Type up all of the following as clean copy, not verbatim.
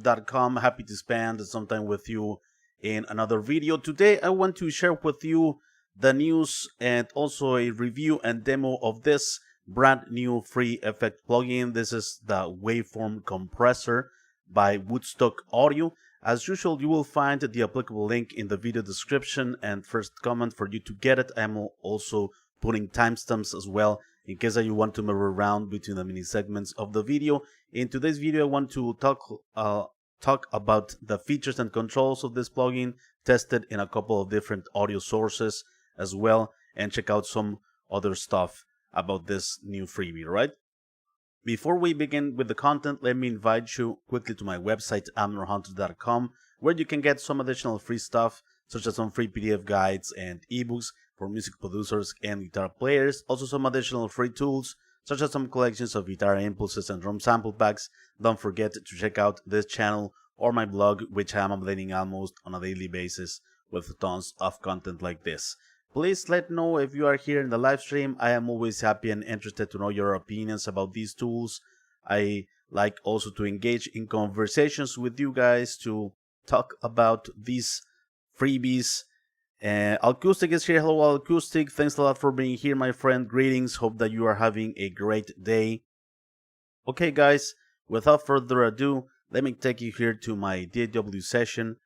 amnerhunterstudios.com. Happy to spend some time with you in another video. Today I want to share with you the news and also a review and demo of this brand new free effect plugin. This is the Waveform Compressor by Woodstock Audio. As usual, you will find the applicable link in the video description and first comment for you to get it. I'm also putting timestamps as well in case that you want to move around between the mini segments of the video. In today's video, I want to talk about the features and controls of this plugin, tested in a couple of different audio sources as well, and check out some other stuff about this new freebie, right? Before we begin with the content, let me invite you quickly to my website, amnerhunterstudios.com, where you can get some additional free stuff, such as some free PDF guides and ebooks for music producers and guitar players. Also some additional free tools, such as some collections of guitar impulses and drum sample packs. Don't forget to check out this channel or my blog, which I'm updating almost on a daily basis with tons of content like this. Please let me know if you are here in the live stream. I am always happy and interested to know your opinions about these tools. I like also to engage in conversations with you guys to talk about these freebies. Acoustic is here. Hello, Acoustic. Thanks a lot for being here, my friend. Greetings. Hope that you are having a great day. Okay, guys, without further ado, let me take you here to my DAW session.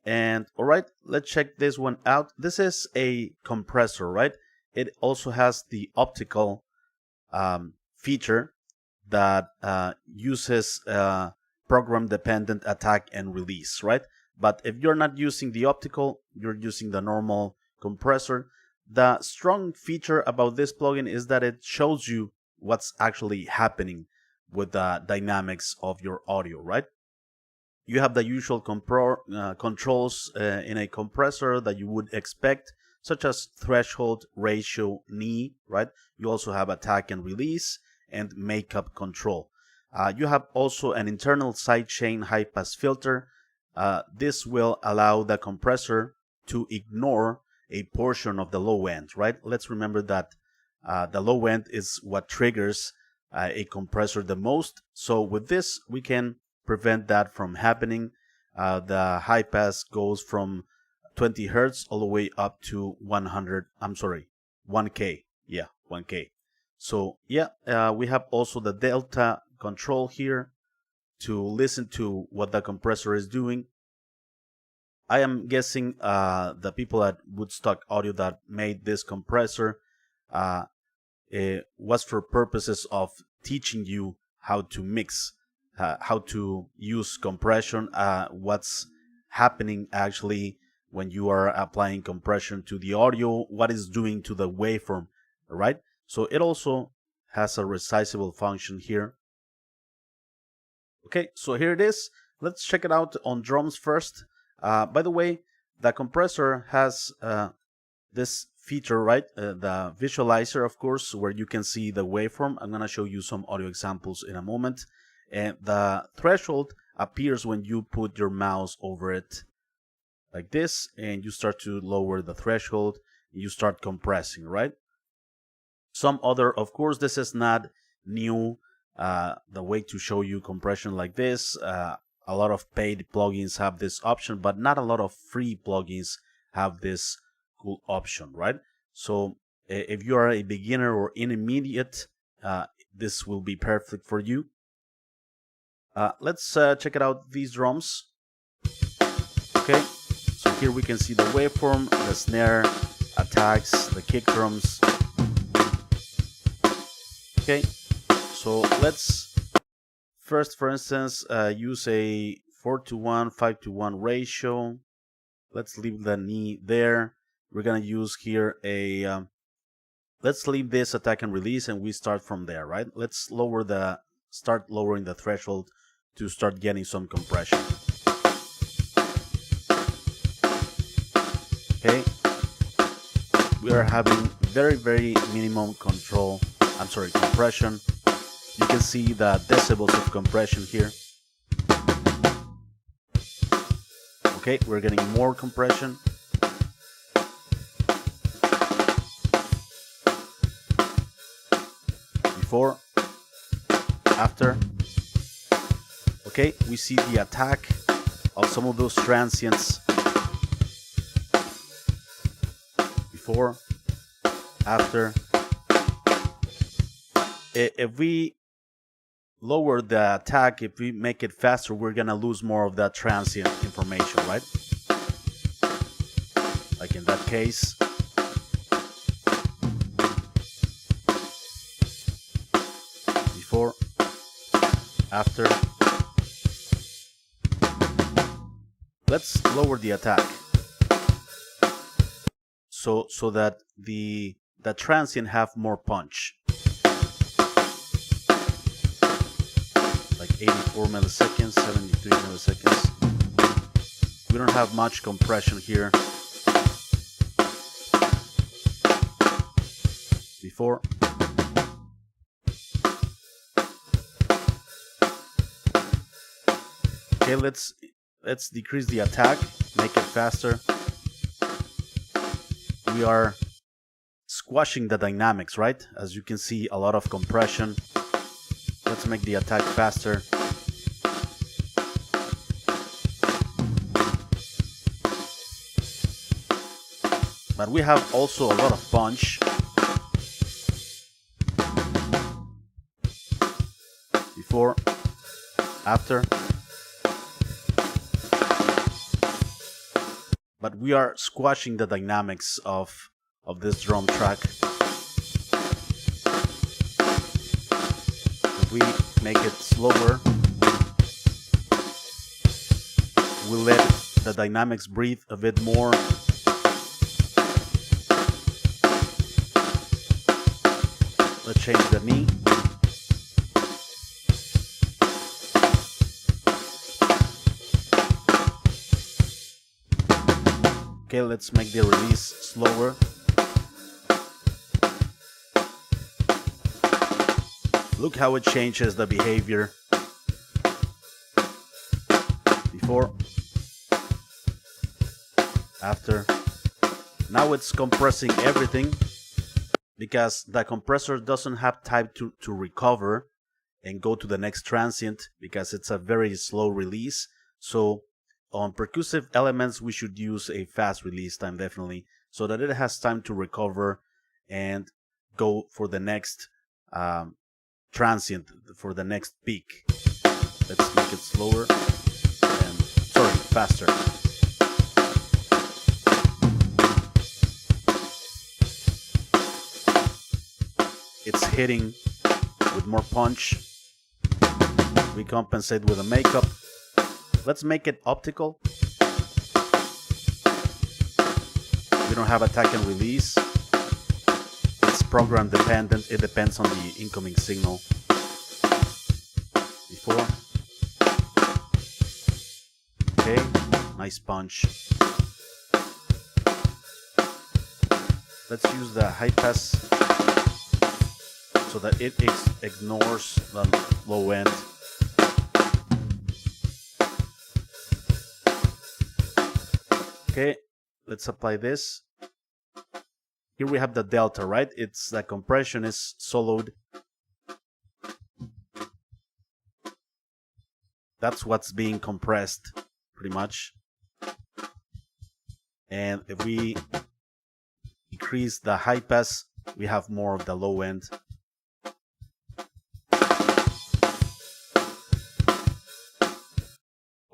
And alright, let's check this one out. This is a compressor, right? It also has the optical feature that uses program dependent attack and release, right? But if you're not using the optical, you're using the normal compressor. The strong feature about this plugin is that it shows you what's actually happening with the dynamics of your audio, right? You have the usual controls in a compressor that you would expect, such as threshold, ratio, knee, right? You also have attack and release and makeup control. You have also an internal sidechain high-pass filter. This will allow the compressor to ignore a portion of the low end, right? Let's remember that the low end is what triggers a compressor the most. So with this, we can prevent that from happening. The high pass goes from 20 Hertz all the way up to 1K. Yeah, 1K. So yeah, we have also the delta control here to listen to what the compressor is doing. I am guessing the people at Woodstock Audio that made this compressor was for purposes of teaching you how to mix, how to use compression, what's happening actually when you are applying compression to the audio, what is doing to the waveform, right? So it also has a resizable function here. Okay, so here it is. Let's check it out on drums first. By the way, the compressor has this feature, right? The visualizer, of course, where you can see the waveform. I'm going to show you some audio examples in a moment. And the threshold appears when you put your mouse over it like this, and you start to lower the threshold, you start compressing, right? Some other, of course, this is not new, the way to show you compression like this. A lot of paid plugins have this option, but not a lot of free plugins have this cool option, right? So if you are a beginner or intermediate, this will be perfect for you. Let's check it out, these drums. Okay, so here we can see the waveform, the snare, attacks, the kick drums. Okay, so let's first, for instance, use a 4:1, 5:1 ratio. Let's leave the knee there. We're gonna use here a let's leave this attack and release, and we start from there, right? Let's start lowering the threshold to start getting some compression. Okay, we are having very minimum compression. You can see the decibels of compression here. Okay, we're getting more compression. Before, after. Okay, we see the attack of some of those transients before, after. If we lower the attack, if we make it faster, we're gonna lose more of that transient information, right? Like in that case. Before, after. Let's lower the attack so that the transient have more punch. Like 84 milliseconds, 73 milliseconds. We don't have much compression here. Before. Okay, let's decrease the attack, make it faster. We are squashing the dynamics, right? As you can see, a lot of compression. Let's make the attack faster. But we have also a lot of punch. Before, after. But we are squashing the dynamics of this drum track. If we make it slower, we let the dynamics breathe a bit more. Let's change the knee. Okay, let's make the release slower. Look how it changes the behavior. Before, after. Now it's compressing everything because the compressor doesn't have time to recover and go to the next transient because it's a very slow release. So on percussive elements, we should use a fast release time, definitely, so that it has time to recover and go for the next transient, for the next peak. Let's make it slower and, sorry, faster. It's hitting with more punch. We compensate with a makeup. Let's make it optical. We don't have attack and release. It's program dependent. It depends on the incoming signal. Before. Okay, nice punch. Let's use the high pass so that it ignores the low end. Okay, let's apply this. Here we have the delta, right? It's the compression is soloed. That's what's being compressed, pretty much. And if we decrease the high pass, we have more of the low end.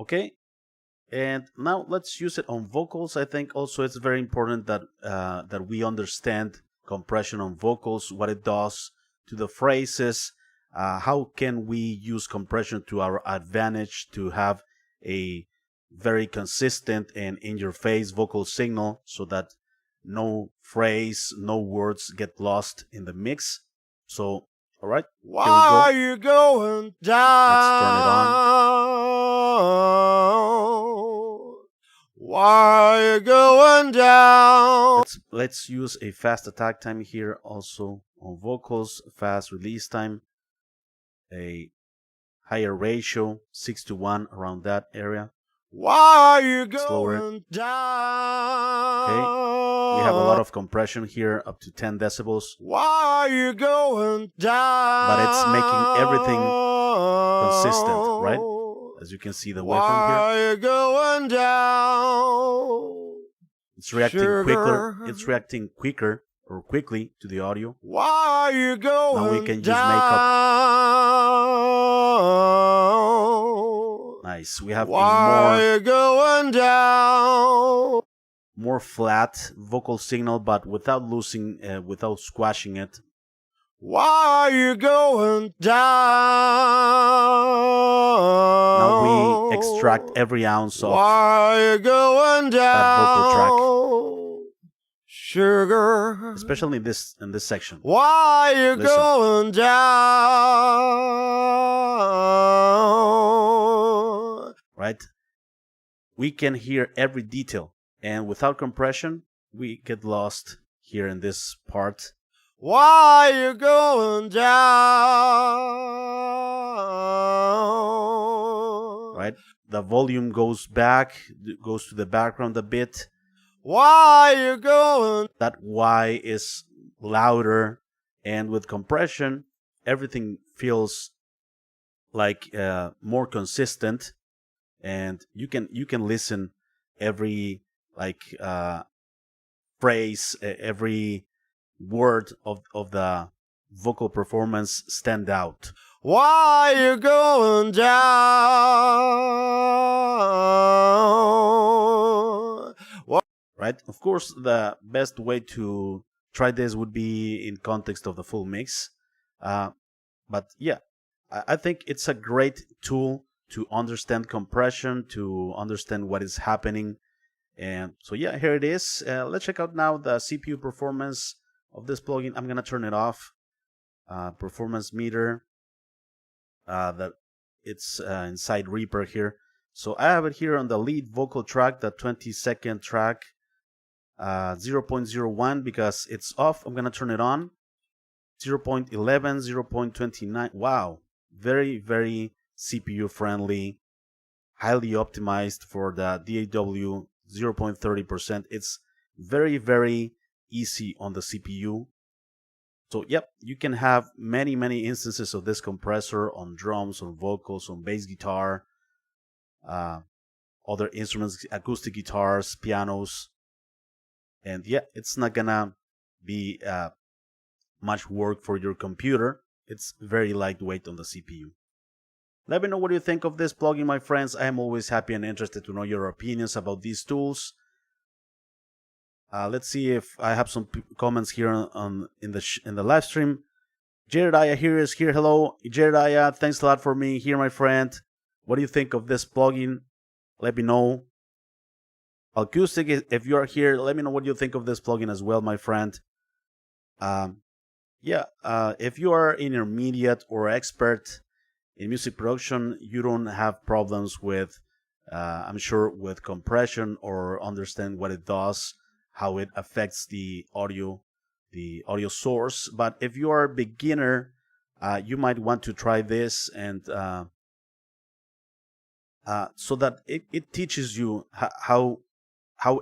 Okay. And now let's use it on vocals. I think also it's very important that that we understand compression on vocals, what it does to the phrases. How can we use compression to our advantage to have a very consistent and in-your-face vocal signal so that no phrase, no words get lost in the mix. So, all right, why are you going down? Let's turn it on. Why are you going down? Let's use a fast attack time here also on vocals, fast release time, a higher ratio, 6:1, around that area. Why are you going Slower. down? Okay, we have a lot of compression here, up to 10 decibels. Why are you going down? But it's making everything consistent, right? As you can see the waveform here. Why you going down? It's reacting Sugar. quicker. It's reacting quicker or quickly to the audio. Why you going Now we can just down? make up. Nice. We have Why a you going down? more flat vocal signal, but without losing, without squashing it. Why you going down? Now we extract every ounce of Why you going down? that vocal track, Sugar. especially in this section. Why you Listen. going down? Right? We can hear every detail, and without compression, we get lost here in this part. Why you going down? Right? The volume goes back, goes to the background a bit. Why you going? That Y is louder, and with compression, everything feels like more consistent, and you can listen every phrase, every word of the vocal performance stand out. Why you going down? Right? Of course, the best way to try this would be in context of the full mix. But yeah, I think it's a great tool to understand compression, to understand what is happening. And so yeah, here it is. Let's check out now the CPU performance of this plugin. I'm gonna turn it off. Performance meter. That it's inside Reaper here. So I have it here on the lead vocal track, the 20-second track, 0.01 because it's off. I'm gonna turn it on. 0.11, 0.29. Wow, very, very CPU friendly, highly optimized for the DAW. 0.30%. It's very, very easy on the CPU. So yep, you can have many instances of this compressor on drums, on vocals, on bass guitar, other instruments, acoustic guitars, pianos, and yeah, it's not gonna be much work for your computer. It's very lightweight on the CPU. Let me know what you think of this plugin, my friends. I am always happy and interested to know your opinions about these tools. Let's see if I have some comments here in the live stream. Jedediah here is here. Hello, Jedediah. Thanks a lot for being here, my friend. What do you think of this plugin? Let me know. Acoustic, if you are here, let me know what you think of this plugin as well, my friend. If you are intermediate or expert in music production, you don't have problems with, I'm sure, with compression or understand what it does, how it affects the audio source. But if you are a beginner, you might want to try this, and so that it teaches you how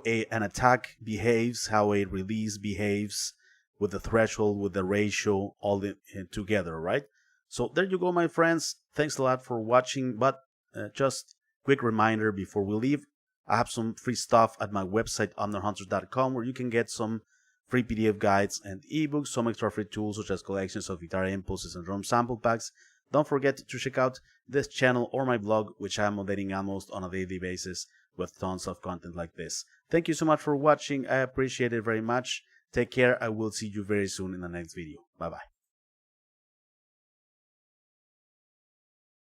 an attack behaves, how a release behaves, with the threshold, with the ratio, all together, right? So there you go, my friends. Thanks a lot for watching, but just quick reminder before we leave, I have some free stuff at my website, amnerhunters.com, where you can get some free PDF guides and ebooks, some extra free tools such as collections of guitar impulses and drum sample packs. Don't forget to check out this channel or my blog, which I am updating almost on a daily basis with tons of content like this. Thank you so much for watching. I appreciate it very much. Take care. I will see you very soon in the next video. Bye bye.